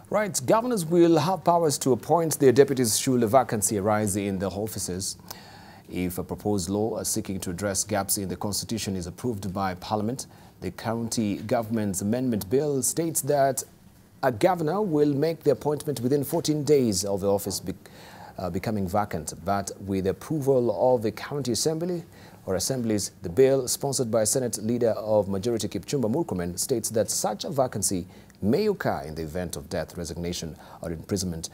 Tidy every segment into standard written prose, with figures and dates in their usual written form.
Right, governors will have powers to appoint their deputies should a vacancy arise in the offices. If a proposed law seeking to address gaps in the constitution is approved by Parliament, the county government's amendment bill states that a governor will make the appointment within 14 days of the office becoming vacant. But with approval of the county assembly or assemblies, the bill, sponsored by Senate Leader of Majority Kipchumba Murkomen, states that such a vacancy may occur in the event of death, resignation or imprisonment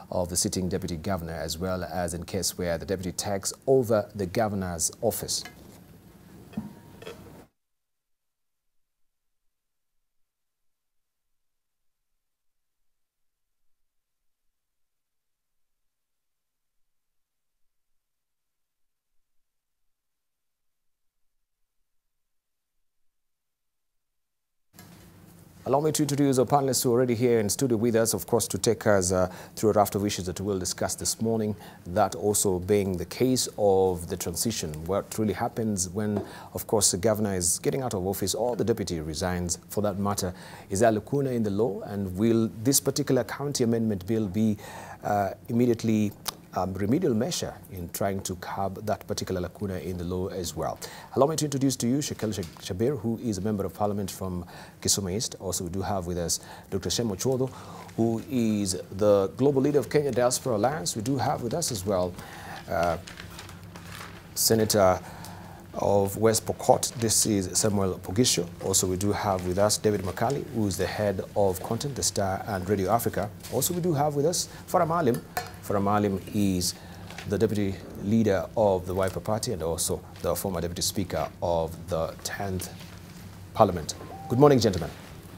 of the sitting deputy governor, as well as in case where the deputy takes over the governor's office. Allow me to introduce our panelists who are already here in studio with us, of course, to take us through a raft of issues that we'll discuss this morning. That also being the case of the transition, what really happens when, of course, the governor is getting out of office or the deputy resigns, for that matter. Is there a lacuna in the law, and will this particular county amendment bill be immediately remedial measure in trying to curb that particular lacuna in the law as well? Allow me to introduce to you Shekel Shabir, who is a member of parliament from Kisumu East. Also, we do have with us Dr. Shem Ochodo, who is the global leader of Kenya Diaspora Alliance. We do have with us as well Senator of West Pokot. This is Samuel Pogisho. Also, we do have with us David Makali, who is the head of content, The Star and Radio Africa. Also, we do have with us Farah Maalim. Farah Maalim is the deputy leader of the Wiper Party and also the former deputy speaker of the 10th Parliament. Good morning, gentlemen.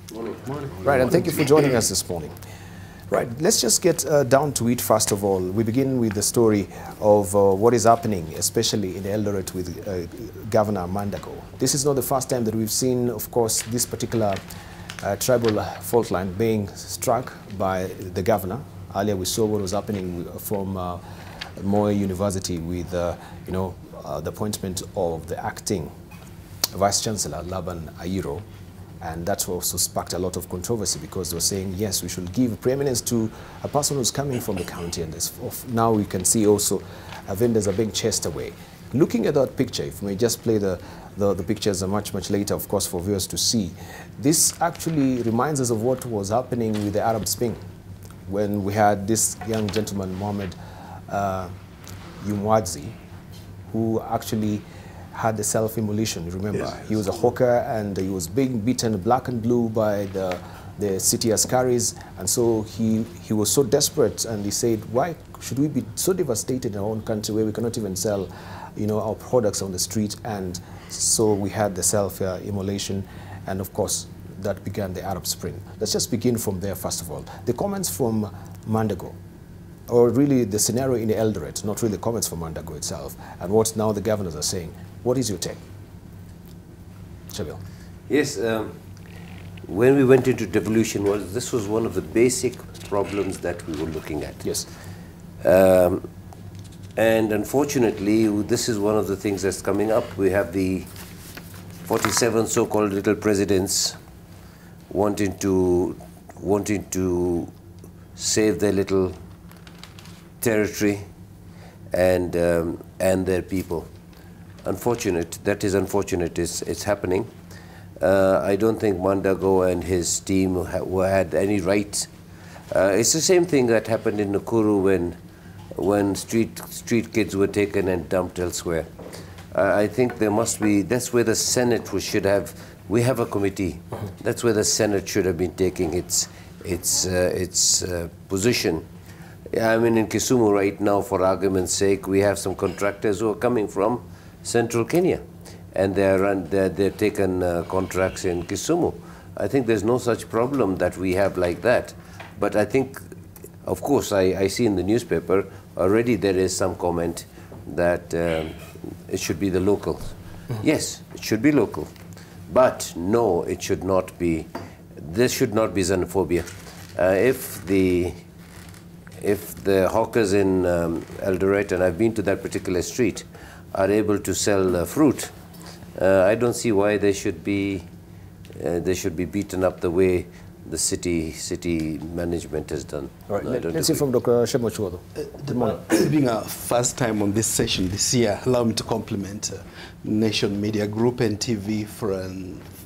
Good morning. Good morning. Right, and thank you for joining us this morning. Right, let's just get down to it first of all. We begin with the story of what is happening, especially in Eldoret with Governor Mandago. This is not the first time that we've seen, of course, this particular tribal fault line being struck by the governor. Earlier we saw what was happening from Moi University with, the appointment of the acting Vice Chancellor, Laban Ayiro. And that also sparked a lot of controversy because they were saying, yes, we should give preeminence to a person who's coming from the county. And now we can see also vendors are being chased away. Looking at that picture, if we may just play the pictures much later, of course, for viewers to see, this actually reminds us of what was happening with the Arab Spring, when we had this young gentleman, Mohammed Yumwadzi, who actually had the self-immolation. You remember, yes. He was a hawker and he was being beaten black and blue by the city askaris, and so he was so desperate, and he said, why should we be so devastated in our own country where we cannot even sell, our products on the street? And so we had the self-immolation, and of course that began the Arab Spring. Let's just begin from there first of all. The comments from Mandago, or really the scenario in Eldoret, not really comments from Mandago itself, and what now the governors are saying. What is your take? Shabil. Yes, when we went into devolution, this was one of the basic problems that we were looking at. Yes. And unfortunately, this is one of the things that's coming up. We have the 47 so-called little presidents wanting to save their little territory and their people. That is unfortunate. It's happening. I don't think Mandago and his team had any right. It's the same thing that happened in Nakuru when street kids were taken and dumped elsewhere. I think there must be. That's where the Senate should have. We have a committee. That's where the Senate should have been taking its position. I mean, in Kisumu right now, for argument's sake, we have some contractors who are coming from central Kenya, and they're taken contracts in Kisumu. I think there's no such problem that we have like that. But I think, of course, I see in the newspaper already there is some comment that it should be the locals. Yes, it should be local. But no, it should not be. This should not be xenophobia. If the hawkers in Eldoret, and I've been to that particular street, are able to sell fruit, I don't see why they should be beaten up the way the city management has done. All right, let's hear from Dr. Shemochuodo. Good morning. Being a first time on this session this year, allow me to compliment Nation Media Group and TV for a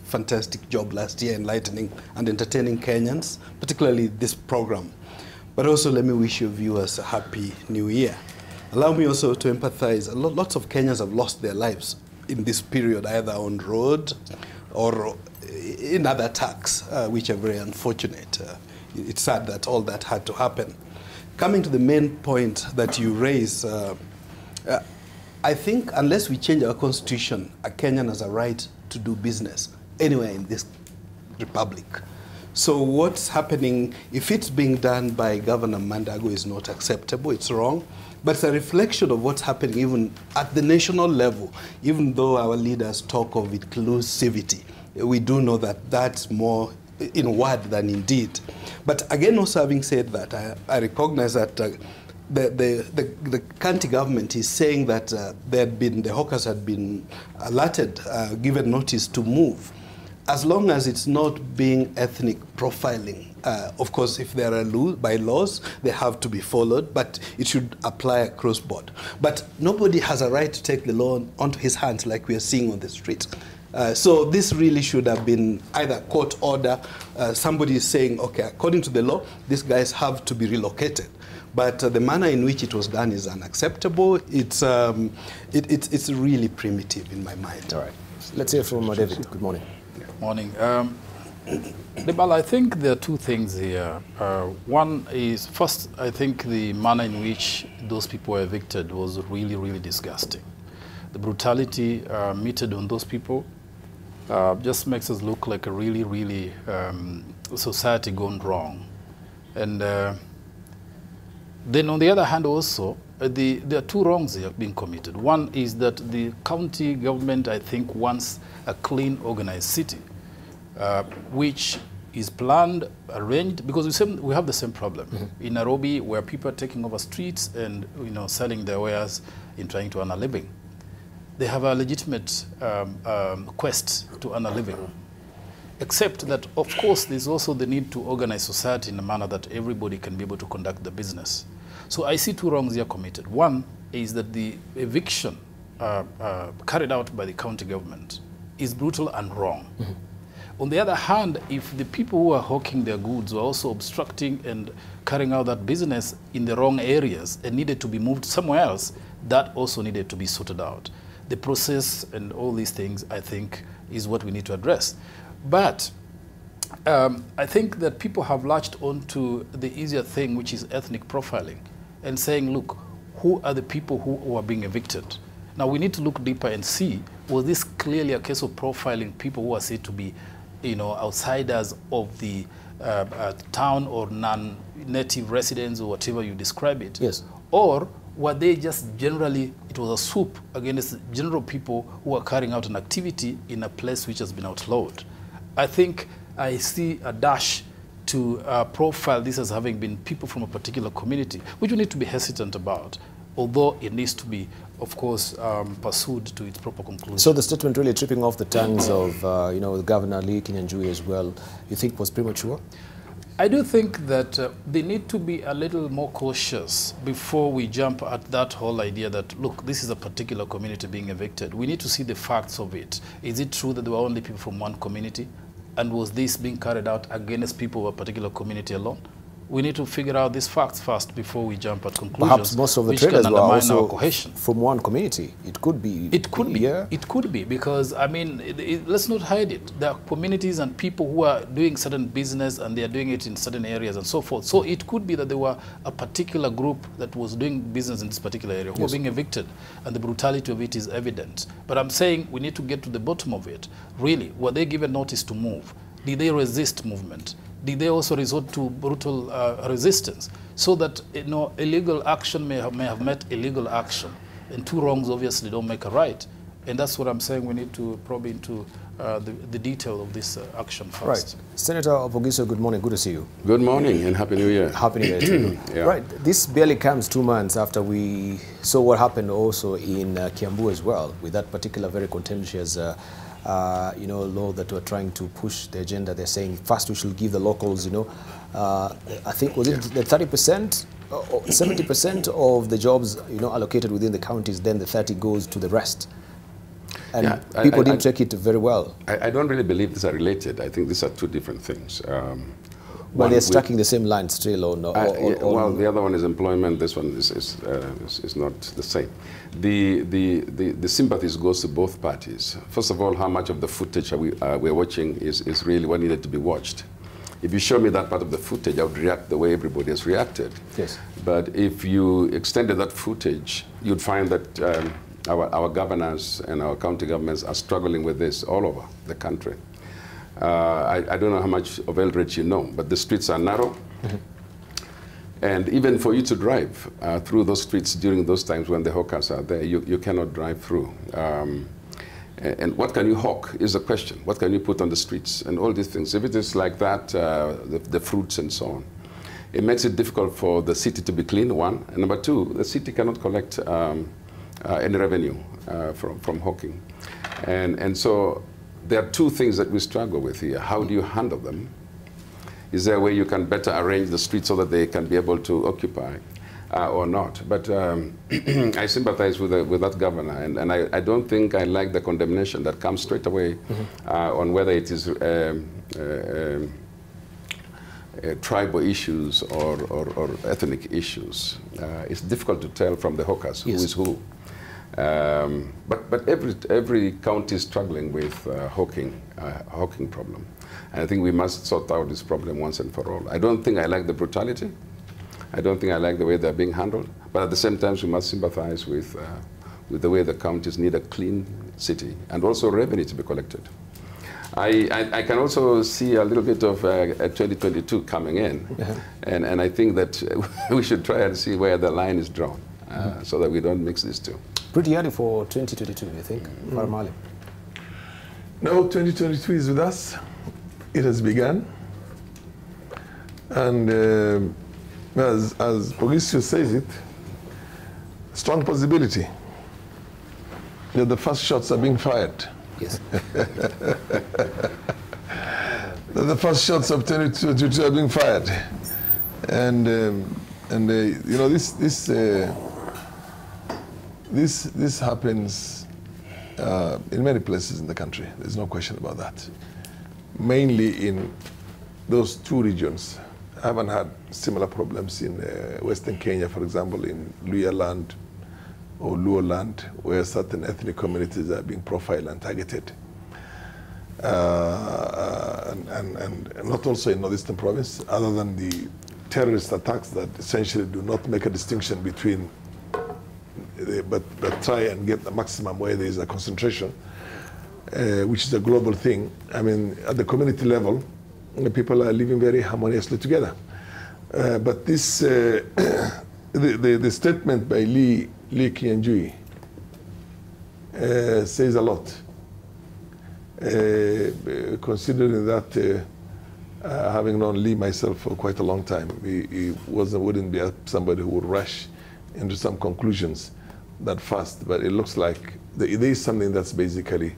fantastic job last year enlightening and entertaining Kenyans, particularly this program. But also let me wish your viewers a happy new year. Allow me also to empathize. Lots of Kenyans have lost their lives in this period, either on road or in other attacks, which are very unfortunate. It's sad that all that had to happen. Coming to the main point that you raise, I think unless we change our constitution, a Kenyan has a right to do business anywhere in this republic. So what's happening, if it's being done by Governor Mandago, is not acceptable, it's wrong. But it's a reflection of what's happening even at the national level, even though our leaders talk of inclusivity. We do know that that's more in word than in deed. But again, also having said that, I recognize that the county government is saying that the hawkers had been alerted, given notice to move. As long as it's not being ethnic profiling, of course, if there are bylaws, they have to be followed, but it should apply across board. But nobody has a right to take the law onto his hands like we are seeing on the street. So this really should have been either court order, somebody is saying, okay, according to the law, these guys have to be relocated. But the manner in which it was done is unacceptable. It's really primitive in my mind. All right. Let's hear from David. Good morning. Morning. Debarl, I think there are two things here. One is, first, I think the manner in which those people were evicted was really, really disgusting. The brutality meted on those people just makes us look like a really, really society gone wrong. And then on the other hand also, there are two wrongs here being committed. One is that the county government, I think, wants a clean, organized city, which is planned, arranged, because we have the same problem. In Nairobi, where people are taking over streets and selling their wares in trying to earn a living. They have a legitimate quest to earn a living. Except that, of course, there's also the need to organize society in a manner that everybody can be able to conduct the business. So I see two wrongs here committed. One is that the eviction carried out by the county government is brutal and wrong. On the other hand, if the people who are hawking their goods were also obstructing and carrying out that business in the wrong areas and needed to be moved somewhere else, that also needed to be sorted out. The process and all these things, I think, is what we need to address. But I think that people have latched onto the easier thing, which is ethnic profiling, and saying, look, who are the people who are being evicted? Now, we need to look deeper and see, was this clearly a case of profiling people who are said to be, outsiders of the town or non-native residents or whatever you describe it? Yes. Or were they just generally, it was a swoop against general people who are carrying out an activity in a place which has been outlawed? I think I see a dash to profile this as having been people from a particular community, which we need to be hesitant about, although it needs to be, of course, pursued to its proper conclusion. So the statement really tripping off the tongues of, Governor Lee Kinyanjui as well, you think was premature? I do think that they need to be a little more cautious before we jump at that whole idea that, look, this is a particular community being evicted. We need to see the facts of it. Is it true that there were only people from one community? And was this being carried out against people of a particular community alone? We need to figure out these facts first before we jump at conclusions. Perhaps most of the traders were also cohesion. From one community. It could be. It could be. Yeah. It could be, because, I mean, let's not hide it. There are communities and people who are doing certain business and they are doing it in certain areas and so forth. So it could be that there were a particular group that was doing business in this particular area who were being evicted, and the brutality of it is evident. But I'm saying we need to get to the bottom of it. Really, were they given notice to move? Did they resist movement? Did they also resort to brutal resistance? So that illegal action may have met illegal action, and two wrongs obviously don't make a right. And that's what I'm saying. We need to probe into the detail of this action first. Right. Senator Opogiso, good morning. Good to see you. Good morning and Happy New Year. Happy New Year to you. Yeah. Right. This barely comes 2 months after we saw what happened also in Kiambu as well, with that particular very contentious you know, law that were trying to push the agenda. They're saying first we should give the locals, you know, I think was it the 30%, 70% of the jobs, you know, allocated within the counties, then the 30 goes to the rest. And yeah, people didn't take it very well. I don't really believe these are related. I think these are two different things. But they're striking the same line still, or no? Well, the other one is employment. This one is not the same. The sympathies goes to both parties. First of all, how much of the footage we're watching is really what needed to be watched. If you show me that part of the footage, I would react the way everybody has reacted. Yes. But if you extended that footage, you'd find that our governors and our county governments are struggling with this all over the country. I don't know how much of Eldoret you know, but the streets are narrow. Mm-hmm. And even for you to drive through those streets during those times when the hawkers are there, you cannot drive through. And what can you hawk is the question. What can you put on the streets and all these things? If it is like that, the fruits and so on, it makes it difficult for the city to be clean, one. And number two, the city cannot collect any revenue from hawking. And so there are two things that we struggle with here. How do you handle them? Is there a way you can better arrange the streets so that they can be able to occupy or not? But I sympathize with that governor, and I don't think I like the condemnation that comes straight away on whether it is tribal issues or ethnic issues. It's difficult to tell from the hawkers who is who. But every county is struggling with hawking problem. And I think we must sort out this problem once and for all. I don't think I like the brutality. I don't think I like the way they're being handled. But at the same time, we must sympathize with the way the counties need a clean city and also revenue to be collected. I can also see a little bit of 2022 coming in. And I think that we should try and see where the line is drawn so that we don't mix these two. Pretty early for 2022, you think, Faramali? No, 2022 is with us. It has begun. And as Pogisio says it, strong possibility that the first shots are being fired. Yes. That the first shots of 2022 are being fired. And you know, this happens in many places in the country. There's no question about that. Mainly in those two regions. I haven't had similar problems in Western Kenya, for example, in Luya land or Luo land, where certain ethnic communities are being profiled and targeted. And not also in Northeastern province, other than the terrorist attacks that essentially do not make a distinction between but try and get the maximum where there is a concentration, which is a global thing. I mean, at the community level, people are living very harmoniously together. But this, the statement by Lee Kianjui says a lot, considering that having known Lee myself for quite a long time, he wouldn't be somebody who would rush into some conclusions that fast, but it looks like there is something that's basically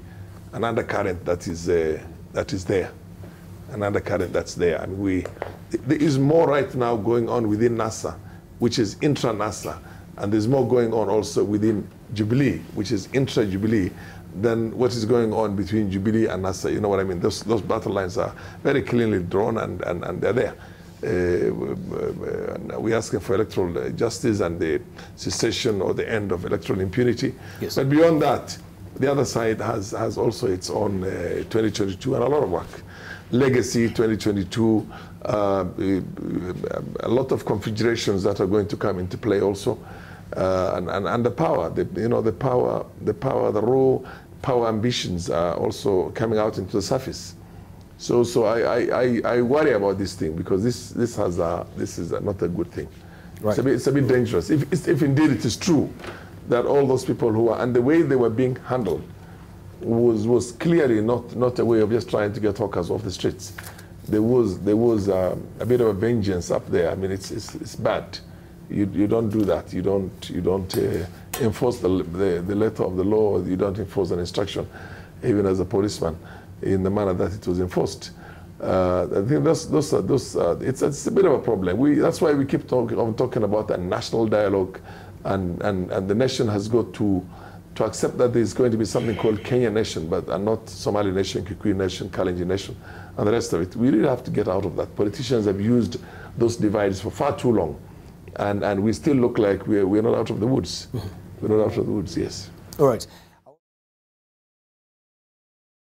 an undercurrent that is there, an undercurrent that's there. And there is more right now going on within NASA, which is intra-NASA, and there's more going on also within Jubilee, which is intra-Jubilee, than what is going on between Jubilee and NASA. You know what I mean? Those battle lines are very clearly drawn, and they're there. We're asking for electoral justice and the cessation or the end of electoral impunity. Yes. But beyond that, the other side has also its own 2022 and a lot of work. Legacy 2022, a lot of configurations that are going to come into play also, and the power, the raw power ambitions are also coming out into the surface. So I worry about this thing, because this is not a good thing. Right. It's a bit dangerous. If indeed it is true that all those people who are, and the way they were being handled was clearly not a way of just trying to get hawkers off the streets. There was a bit of a vengeance up there. I mean, it's bad. You don't do that. You don't enforce the letter of the law. You don't enforce an instruction. even as a policeman, in the manner that it was enforced. I think it's a bit of a problem. That's why we keep talking about a national dialogue, and the nation has got to accept that there's going to be something called Kenya nation, but not Somali nation, Kikuyu nation, Kalenjin nation, and the rest of it. We really have to get out of that. Politicians have used those divides for far too long, and we still look like we're not out of the woods. We're not out of the woods, yes. All right.